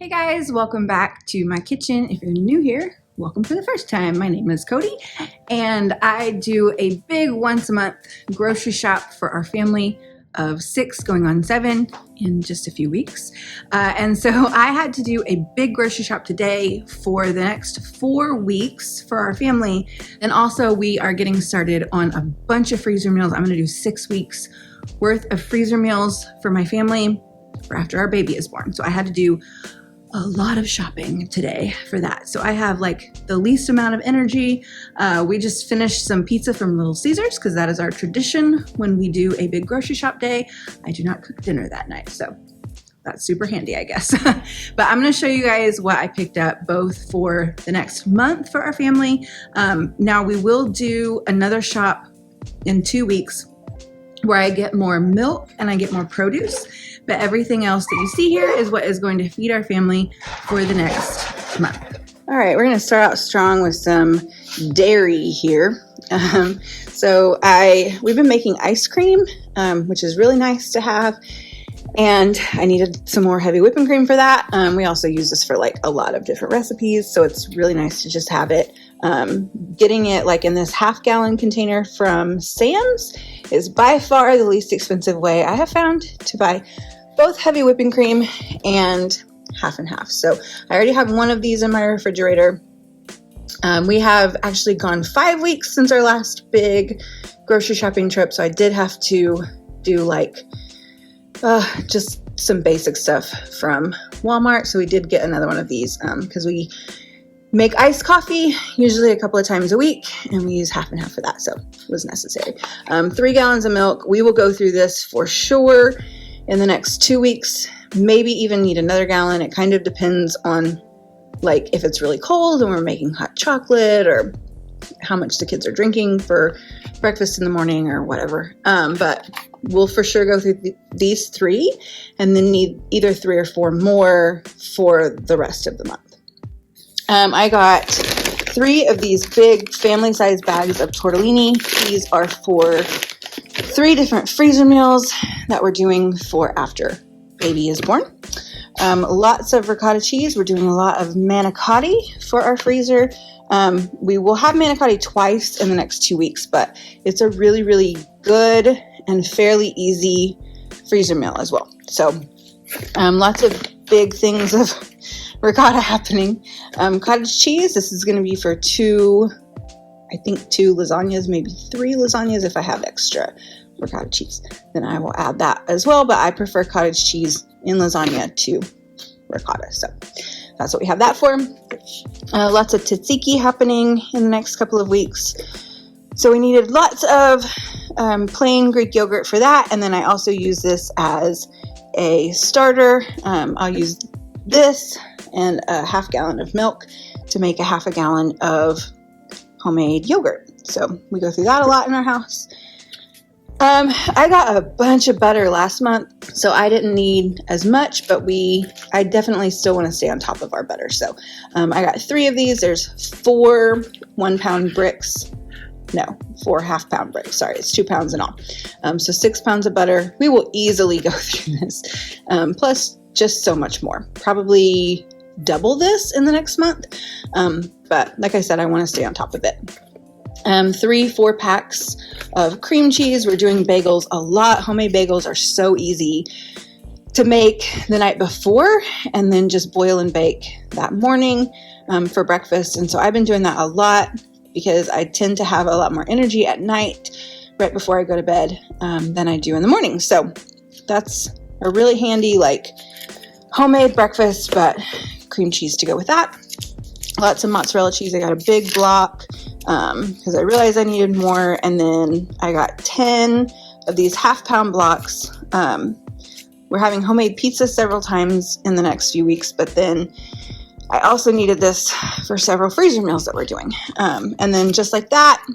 Hey guys, welcome back to my kitchen. If you're new here, welcome for the first time. My name is Cody and I do a big once a month grocery shop for our family of 6 going on 7 in just a few weeks. And so I had to do a big grocery shop today for the next 4 weeks for our family. And also we are getting started on a bunch of freezer meals. I'm gonna do 6 weeks worth of freezer meals for my family for after our baby is born. So I had to do a lot of shopping today for that. So I have like the least amount of energy. We just finished some pizza from Little Caesars because that is our tradition when we do a big grocery shop day. I do not cook dinner that night, so that's super handy, I guess. But I'm gonna show you guys what I picked up both for the next month for our family. Now we will do another shop in 2 weeks where I get more milk and I get more produce, but everything else that you see here is what is going to feed our family for the next month. All right, we're gonna start out strong with some dairy here. We've been making ice cream, which is really nice to have. And I needed some more heavy whipping cream for that. We also use this for like a lot of different recipes, so it's really nice to just have it. Getting it like in this half-gallon container from Sam's is by far the least expensive way I have found to buy both heavy whipping cream and half and half. So I already have one of these in my refrigerator. We have actually gone 5 weeks since our last big grocery shopping trip, so I did have to do like just some basic stuff from Walmart. So we did get another one of these because we make iced coffee usually a couple of times a week, and we use half and half for that, so it was necessary. 3 gallons of milk. We will go through this for sure in the next 2 weeks, maybe even need another gallon. It kind of depends on like if it's really cold and we're making hot chocolate, or how much the kids are drinking for breakfast in the morning or whatever. But we'll for sure go through these 3 and then need either 3 or 4 more for the rest of the month. I got 3 of these big family-sized bags of tortellini. These are for 3 different freezer meals that we're doing for after baby is born. Lots of ricotta cheese. We're doing a lot of manicotti for our freezer. We will have manicotti twice in the next 2 weeks, but it's a really, really good and fairly easy freezer meal as well. So lots of big things of ricotta happening. Cottage cheese, this is going to be for 2 lasagnas, maybe 3 lasagnas if I have extra ricotta cheese. Then I will add that as well, but I prefer cottage cheese in lasagna to ricotta. So that's what we have that for. Lots of tzatziki happening in the next couple of weeks. So we needed lots of plain Greek yogurt for that. And then I also use this as a starter. I'll use this and a half gallon of milk to make a half a gallon of homemade yogurt. So we go through that a lot in our house. I got a bunch of butter last month, so I didn't need as much, but I definitely still want to stay on top of our butter. So I got 3 of these. There's 4 1-pound bricks. No, 4 half-pound bricks. Sorry, it's 2 pounds in all. So 6 pounds of butter. We will easily go through this. Plus just so much more. Probably double this in the next month. But like I said, I want to stay on top of it. 3-4 packs of cream cheese. We're doing bagels a lot. Homemade bagels are so easy to make the night before and then just boil and bake that morning for breakfast. And so I've been doing that a lot because I tend to have a lot more energy at night right before I go to bed than I do in the morning. So that's a really handy like homemade breakfast, but cream cheese to go with that. Lots of mozzarella cheese. I got a big block because I realized I needed more. And then I got 10 of these half-pound blocks. We're having homemade pizza several times in the next few weeks, but then I also needed this for several freezer meals that we're doing. And then just like that,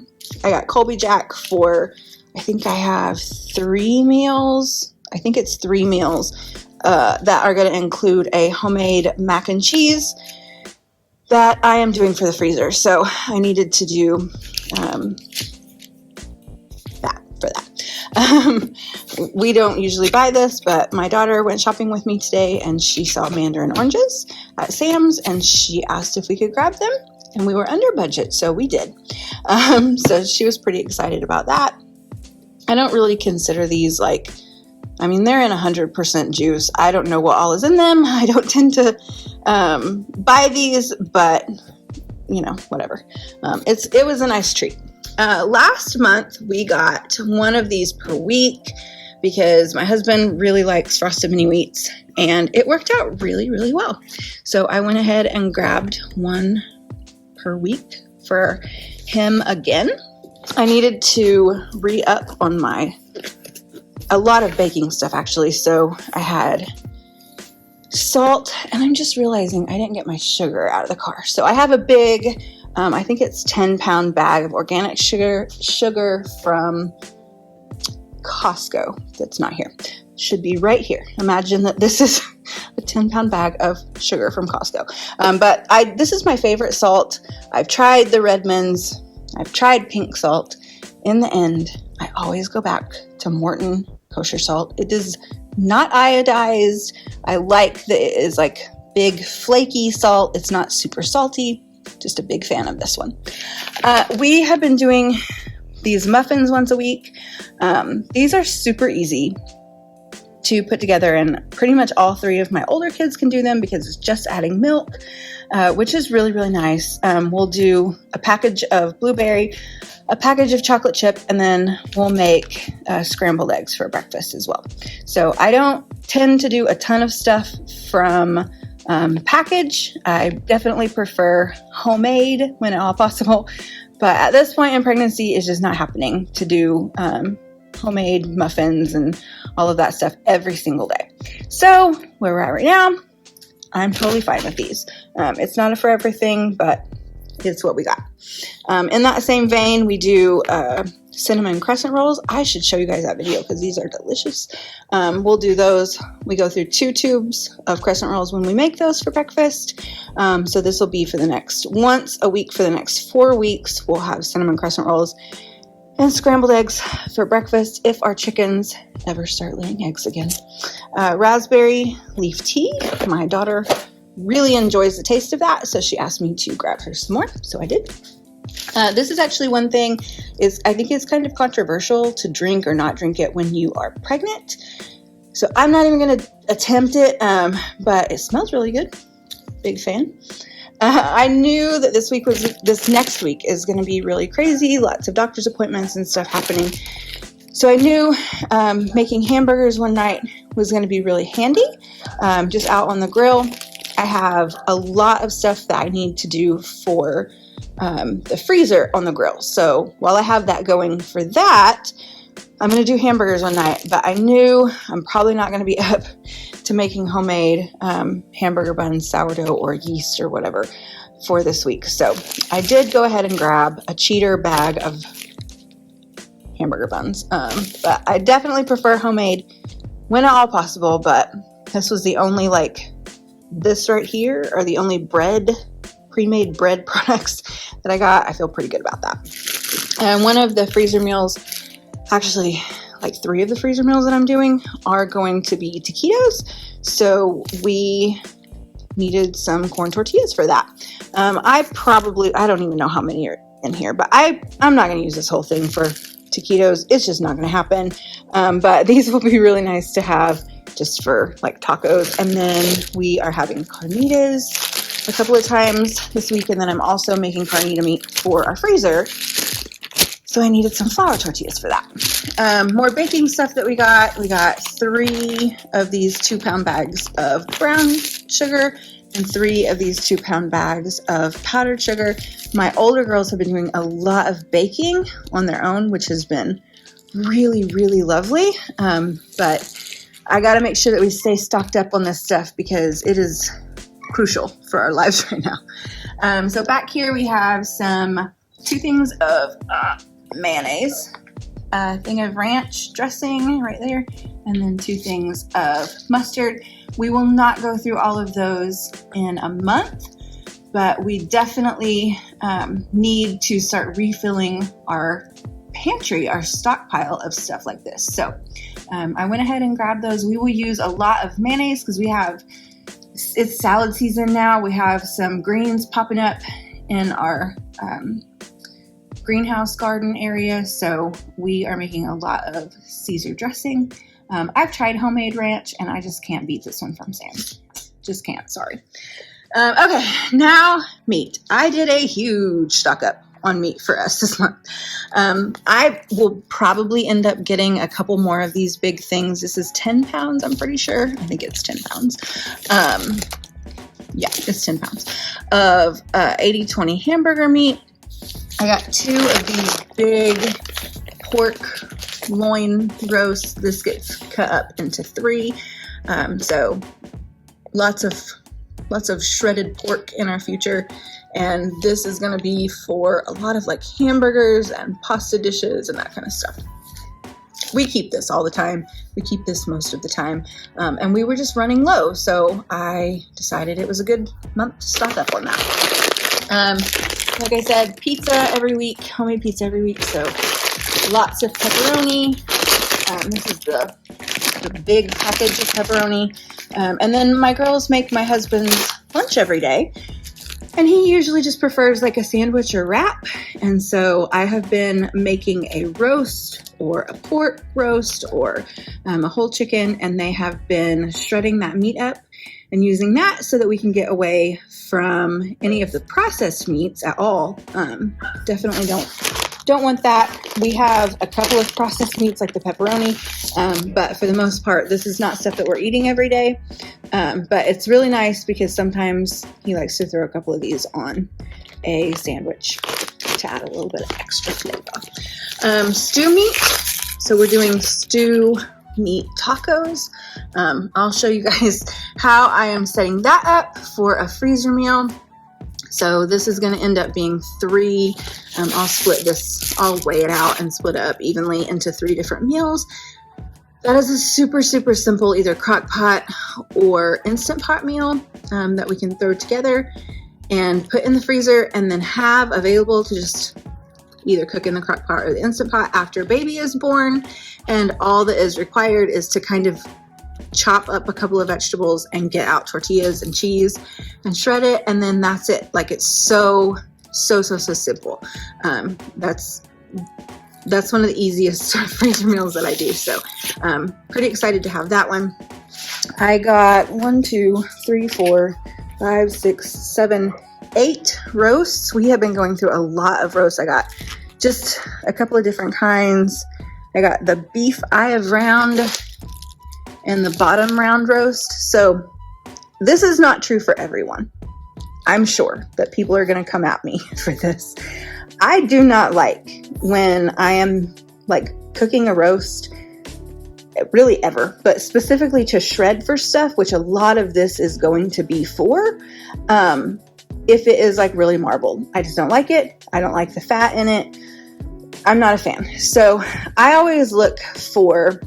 I got Colby Jack for, I think I have 3 meals. I think it's 3 meals that are going to include a homemade mac and cheese that I am doing for the freezer. So I needed to do that for that. we don't usually buy this, but my daughter went shopping with me today and she saw mandarin oranges at Sam's and she asked if we could grab them, and we were under budget, so we did. So she was pretty excited about that. I don't really consider these they're in 100% juice. I don't know what all is in them. I don't tend to buy these, but whatever. It was a nice treat. Last month we got one of these per week because my husband really likes frosted mini wheats and it worked out really, really well. So I went ahead and grabbed one per week for him again. I needed to re-up on a lot of baking stuff actually. So I had salt, and I'm just realizing I didn't get my sugar out of the car. So I have a big, I think it's 10-pound bag of organic sugar from Costco. That's not here. Should be right here. Imagine that this is a 10-pound bag of sugar from Costco. But this is my favorite salt. I've tried the Redmond's. I've tried pink salt. In the end, I always go back to Morton kosher salt. It is not iodized. I like that it is big flaky salt. It's not super salty. Just a big fan of this one. We have been doing these muffins once a week. These are super easy to put together, and pretty much all three of my older kids can do them because it's just adding milk, which is really, really nice. We'll do a package of blueberry, a package of chocolate chip, and then we'll make scrambled eggs for breakfast as well. So I don't tend to do a ton of stuff from package. I definitely prefer homemade when at all possible, but at this point in pregnancy, it's just not happening to do homemade muffins and all of that stuff every single day. So where we're at right now, I'm totally fine with these. It's not a forever thing, but it's what we got. In that same vein, we do cinnamon crescent rolls. I should show you guys that video because these are delicious. We'll do those. We go through 2 tubes of crescent rolls when we make those for breakfast. So this will be for once a week for the next 4 weeks. We'll have cinnamon crescent rolls and scrambled eggs for breakfast if our chickens ever start laying eggs again. Raspberry leaf tea. My daughter really enjoys the taste of that, so she asked me to grab her some more, so I did. This is actually one thing I think it's kind of controversial to drink or not drink it when you are pregnant. So I'm not even going to attempt it, but it smells really good. Big fan. I knew that this next week is going to be really crazy. Lots of doctor's appointments and stuff happening. So I knew making hamburgers one night was going to be really handy, just out on the grill. I have a lot of stuff that I need to do for the freezer on the grill. So while I have that going for that, I'm going to do hamburgers one night, but I knew I'm probably not going to be up to making homemade hamburger buns, sourdough, or yeast or whatever for this week. So I did go ahead and grab a cheater bag of hamburger buns, but I definitely prefer homemade when at all possible, but this was the only this right here are the only pre-made bread products that I got. I feel pretty good about that. And one of the freezer meals, actually 3 of the freezer meals that I'm doing are going to be taquitos. So we needed some corn tortillas for that. I don't even know how many are in here, but I'm not going to use this whole thing for taquitos. It's just not going to happen. But these will be really nice to have just for tacos. And then we are having carnitas a couple of times this week. And then I'm also making carnita meat for our freezer. So I needed some flour tortillas for that. More baking stuff that we got. We got 3 of these 2-pound bags of brown sugar and 3 of these 2-pound bags of powdered sugar. My older girls have been doing a lot of baking on their own, which has been really, really lovely. But I got to make sure that we stay stocked up on this stuff because it is crucial for our lives right now. So back here we have 2 things of mayonnaise, a thing of ranch dressing right there, and then 2 things of mustard. We will not go through all of those in a month, but we definitely need to start refilling our pantry, our stockpile of stuff like this. So I went ahead and grabbed those. We will use a lot of mayonnaise because it's salad season now. We have some greens popping up in our greenhouse garden area. So we are making a lot of Caesar dressing. I've tried homemade ranch and I just can't beat this one from Sam's. Just can't, sorry. Okay, now meat. I did a huge stock up on meat for us this month. I will probably end up getting a couple more of these big things. This is 10 pounds, I'm pretty sure. I think it's 10 pounds. Yeah, it's 10 pounds of 80/20 hamburger meat. I got 2 of these big pork loin roasts. This gets cut up into 3. So lots of shredded pork in our future. And this is going to be for a lot of like hamburgers and pasta dishes and that kind of stuff. We keep this all the time. We keep this most of the time. And we were just running low. So I decided it was a good month to stock up on that. Like I said, pizza every week, homemade pizza every week. So lots of pepperoni. This is the big package of pepperoni. And then my girls make my husband's lunch every day. And he usually just prefers like a sandwich or wrap. And so I have been making a roast or a pork roast or a whole chicken. And they have been shredding that meat up and using that so that we can get away from any of the processed meats at all. Definitely don't want that. We have a couple of processed meats like the pepperoni, but for the most part, this is not stuff that we're eating every day. But it's really nice because sometimes he likes to throw a couple of these on a sandwich to add a little bit of extra flavor. Stew meat. So we're doing stew meat tacos. I'll show you guys how I am setting that up for a freezer meal. So this is going to end up being 3. I'll split this, I'll weigh it out and split it up evenly into 3 different meals. That is a super, super simple either crock pot or instant pot meal that we can throw together and put in the freezer and then have available to just either cook in the crock pot or the instant pot after baby is born. And all that is required is to kind of chop up a couple of vegetables and get out tortillas and cheese and shred it. And then that's it. Like it's so simple. That's one of the easiest freezer meals that I do. So pretty excited to have that one. I got 1, 2, 3, 4, 5, 6, 7, 8 roasts. We have been going through a lot of roasts. I got just a couple of different kinds. I got the beef eye of round and the bottom round roast. So this is not true for everyone. I'm sure that people are going to come at me for this. I do not like when I am like cooking a roast, really ever, but specifically to shred for stuff, which a lot of this is going to be for, if it is like really marbled. I just don't like it. I don't like the fat in it. I'm not a fan. So I always look for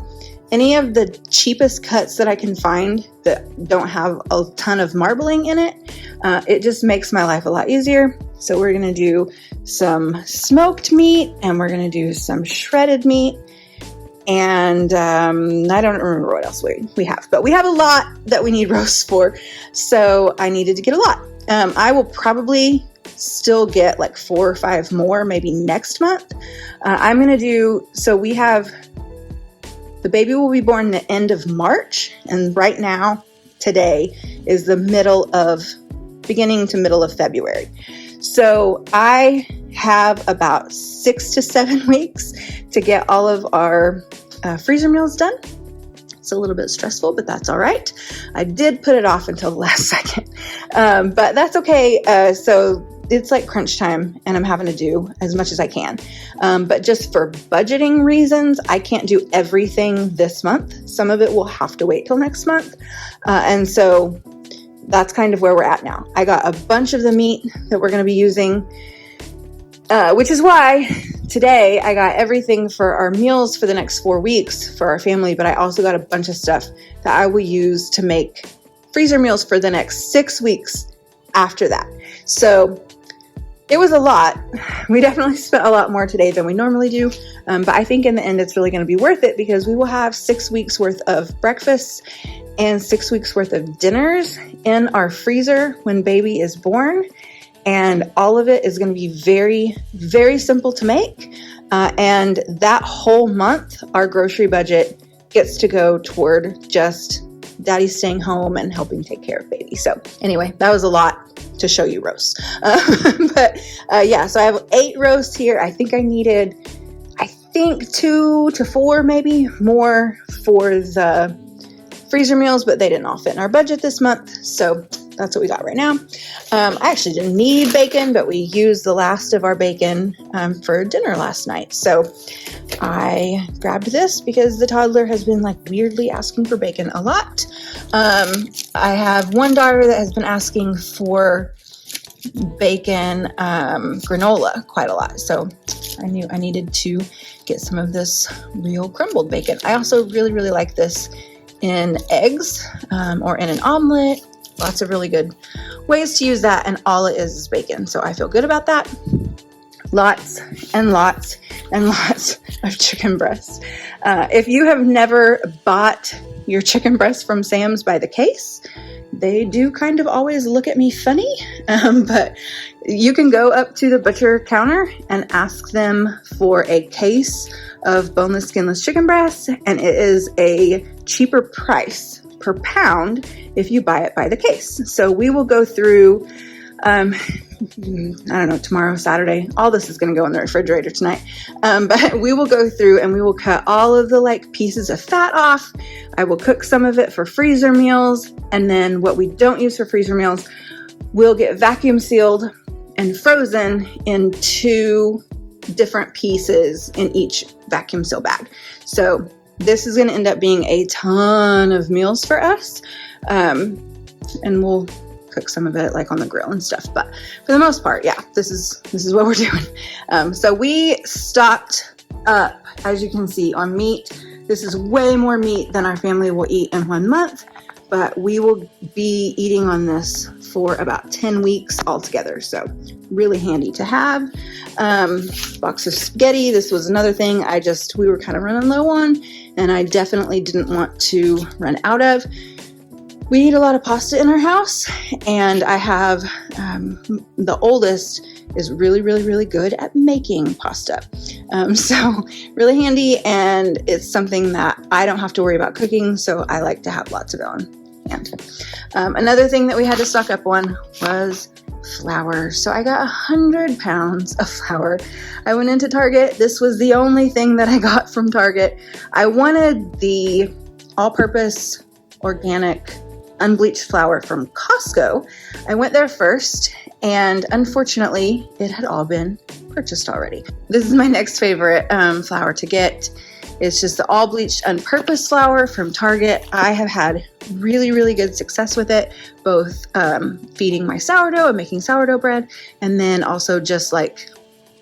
any of the cheapest cuts that I can find that don't have a ton of marbling in it. It just makes my life a lot easier. So we're going to do some smoked meat and we're going to do some shredded meat. And I don't remember what else we have, but we have a lot that we need roasts for. So I needed to get a lot. I will probably still get like 4 or 5 more, maybe next month. I'm going to do, so we have, the baby will be born the end of March. And right now, today is the beginning to middle of February. So I have about 6 to 7 weeks to get all of our freezer meals done. It's a little bit stressful, but that's all right. I did put it off until the last second, but that's okay. So it's like crunch time and I'm having to do as much as I can. But just for budgeting reasons, I can't do everything this month. Some of it will have to wait till next month. And so that's kind of where we're at now. I got a bunch of the meat that we're going to be using, which is why today I got everything for our meals for the next 4 weeks for our family, but I also got a bunch of stuff that I will use to make freezer meals for the next 6 weeks after that. So it was a lot. We definitely spent a lot more today than we normally do. But I think in the end, it's really going to be worth it because we will have 6 weeks worth of breakfasts and 6 weeks worth of dinners in our freezer when baby is born. And all of it is going to be very, very simple to make. And that whole month, our grocery budget gets to go toward just daddy staying home and helping take care of baby. So anyway, that was a lot to show you roasts. Yeah, so I have 8 roasts here. I think I needed, 2 to 4 maybe more for the freezer meals, but they didn't all fit in our budget this month. So that's what we got right now. I actually didn't need bacon, but we used the last of our bacon for dinner last night. So I grabbed this because the toddler has been like weirdly asking for bacon a lot. I have one daughter that has been asking for bacon granola quite a lot. So I knew I needed to get some of this real crumbled bacon. I also really, really like this in eggs or in an omelet. Lots of really good ways to use that, and all it is bacon. So I feel good about that. Lots and lots and lots of chicken breasts. If you have never bought your chicken breast from Sam's by the case, they do kind of always look at me funny, but you can go up to the butcher counter and ask them for a case of boneless, skinless chicken breasts, and it is a cheaper price per pound if you buy it by the case. So we will go through, I don't know, tomorrow, Saturday, all this is going to go in the refrigerator tonight. But we will go through and we will cut all of the like pieces of fat off. I will cook some of it for freezer meals. And then what we don't use for freezer meals, we'll get vacuum sealed and frozen in 2 different pieces in each vacuum seal bag. So this is going to end up being a ton of meals for us. And we'll cook some of it like on the grill and stuff. But for the most part, yeah, this is what we're doing. So we stocked up, as you can see, on meat. This is way more meat than our family will eat in 1 month, but we will be eating on this for about 10 weeks altogether. So really handy to have. Box of spaghetti. This was another thing we were kind of running low on, and I definitely didn't want to run out of. We eat a lot of pasta in our house, and I have, the oldest is really, really, really good at making pasta. So really handy, and it's something that I don't have to worry about cooking, so I like to have lots of it on hand. Another thing that we had to stock up on was flour. So I got 100 pounds of flour. I went into Target. This was the only thing that I got from Target. I wanted the all-purpose organic unbleached flour from Costco. I went there first, and unfortunately, it had all been purchased already. This is my next favorite flour to get. It's just the all bleached unpurposed flour from Target. I have had really, really good success with it, both feeding my sourdough and making sourdough bread, and then also just like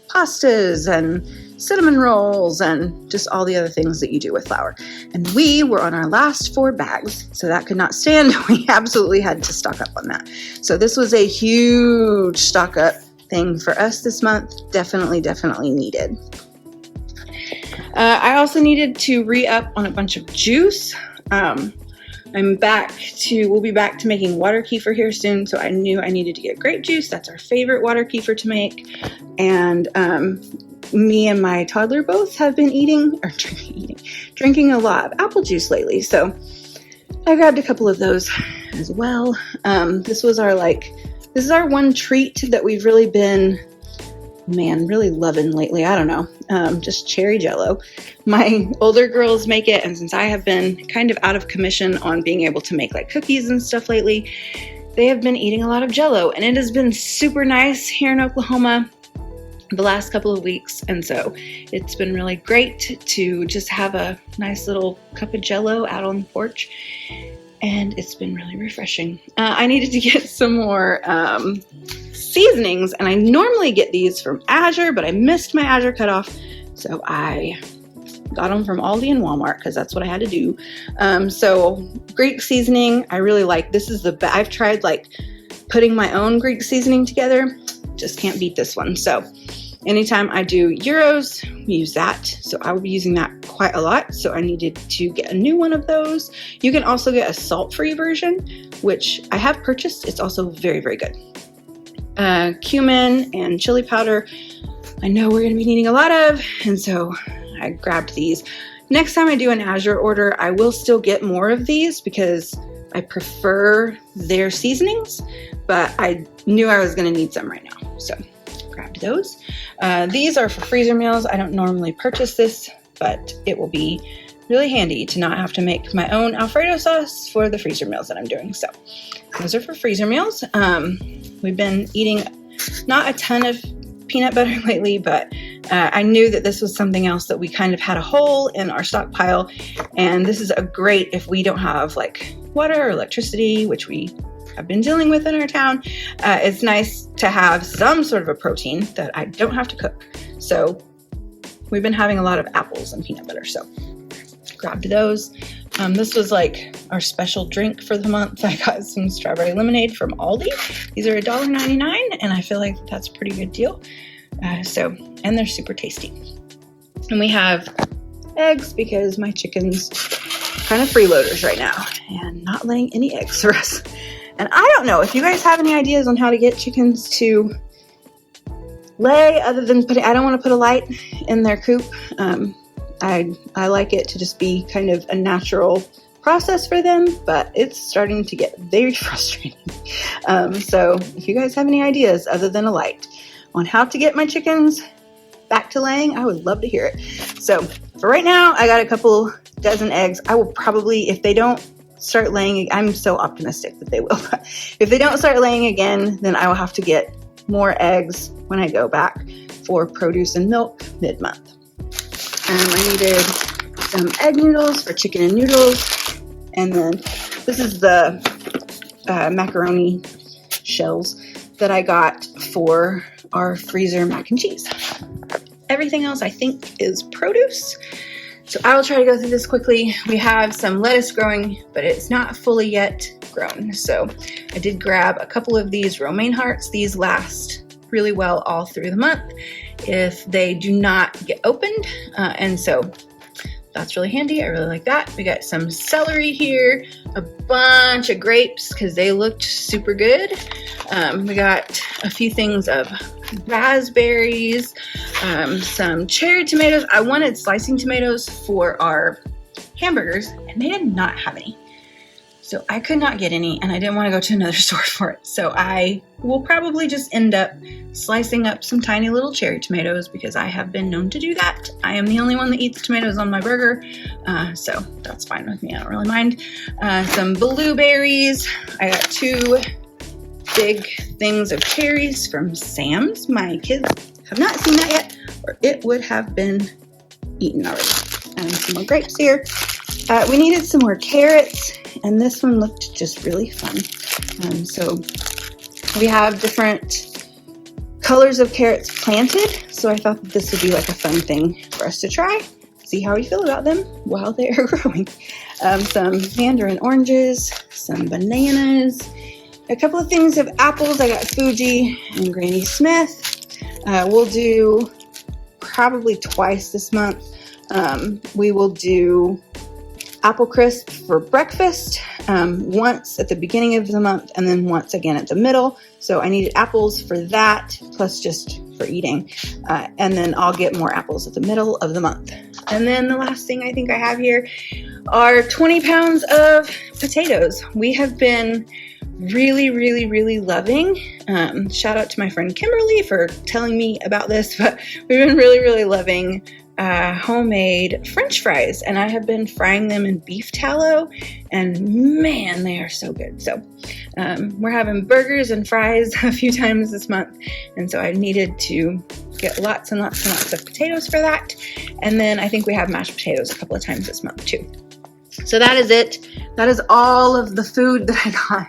pastas and cinnamon rolls and just all the other things that you do with flour. And we were on our last 4 bags, so that could not stand. We absolutely had to stock up on that. So this was a huge stock up thing for us this month. Definitely needed. I also needed to re-up on a bunch of juice. We'll be back to making water kefir here soon, so I knew I needed to get grape juice. That's our favorite water kefir to make. And me and my toddler both have been drinking a lot of apple juice lately, so I grabbed a couple of those as well. This is our one treat that we've really been really loving lately. I don't know, just cherry Jello. My older girls make it, and since I have been kind of out of commission on being able to make like cookies and stuff lately, they have been eating a lot of Jello, and it has been super nice here in Oklahoma the last couple of weeks, and so it's been really great to just have a nice little cup of Jello out on the porch, and it's been really refreshing. I needed to get some more seasonings, and I normally get these from Azure, but I missed my Azure cutoff, so I got them from Aldi and Walmart because that's what I had to do. So Greek seasoning, I really like. This is I've tried like putting my own Greek seasoning together. just can't beat this one. So anytime I do gyros, we use that. So I will be using that quite a lot. So I needed to get a new one of those. You can also get a salt-free version, which I have purchased. It's also very, very good. Cumin and chili powder, I know we're going to be needing a lot of, and so I grabbed these. Next time I do an Azure order, I will still get more of these because I prefer their seasonings, but I knew I was going to need some right now, so grabbed those. These are for freezer meals. I don't normally purchase this, but it will be really handy to not have to make my own Alfredo sauce for the freezer meals that I'm doing. So those are for freezer meals. We've been eating not a ton of peanut butter lately, but I knew that this was something else that we kind of had a hole in our stockpile, and this is a great if we don't have like water or electricity, which we have been dealing with in our town. It's nice to have some sort of a protein that I don't have to cook. So we've been having a lot of apples and peanut butter, so grabbed those. This was like our special drink for the month. I got some strawberry lemonade from Aldi. These are $1.99, and I feel like that's a pretty good deal. And they're super tasty. And we have eggs because my chicken's kind of freeloaders right now and not laying any eggs for us. And I don't know if you guys have any ideas on how to get chickens to lay other than I don't want to put a light in their coop. I like it to just be kind of a natural process for them, but it's starting to get very frustrating. So if you guys have any ideas other than a light on how to get my chickens back to laying, I would love to hear it. So for right now, I got a couple dozen eggs. I will probably, if they don't start laying, I'm so optimistic that they will. If they don't start laying again, then I will have to get more eggs when I go back for produce and milk mid-month. I needed some egg noodles for chicken and noodles. And then this is the macaroni shells that I got for our freezer mac and cheese. Everything else I think is produce. So I will try to go through this quickly. We have some lettuce growing, but it's not fully yet grown. So I did grab a couple of these romaine hearts. These last really well all through the month if they do not get opened. And so that's really handy. I really like that. We got some celery here, a bunch of grapes because they looked super good. We got a few things of raspberries, some cherry tomatoes. I wanted slicing tomatoes for our hamburgers and they did not have any. So I could not get any and I didn't want to go to another store for it. So I will probably just end up slicing up some tiny little cherry tomatoes because I have been known to do that. I am the only one that eats tomatoes on my burger. So that's fine with me. I don't really mind. Some blueberries. I got 2 big things of cherries from Sam's. My kids have not seen that yet or it would have been eaten already. And some more grapes here. We needed some more carrots. And this one looked just really fun. So we have different colors of carrots planted. So I thought that this would be like a fun thing for us to try. See how we feel about them while they are growing. Some mandarin oranges, some bananas, a couple of things of apples. I got Fuji and Granny Smith. We'll do probably twice this month. We will do apple crisp for breakfast, once at the beginning of the month and then once again at the middle. So I needed apples for that, plus just for eating. And then I'll get more apples at the middle of the month. And then the last thing I think I have here are 20 pounds of potatoes. We have been really, really, really loving. Shout out to my friend Kimberly for telling me about this, but we've been really, really loving homemade French fries, and I have been frying them in beef tallow, and man, they are so good. So we're having burgers and fries a few times this month, and so I needed to get lots and lots and lots of potatoes for that. And then I think we have mashed potatoes a couple of times this month too. So that is it. That is all of the food that I got.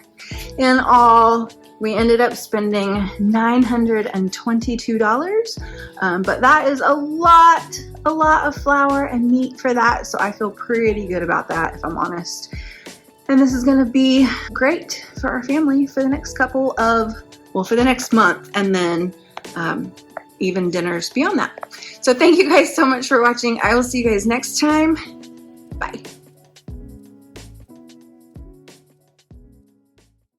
In all, we ended up spending $922, but that is a lot of flour and meat for that, so I feel pretty good about that, if I'm honest. And this is going to be great for our family for the next for the next month, and then even dinners beyond that. So thank you guys so much for watching. I will see you guys next time. Bye.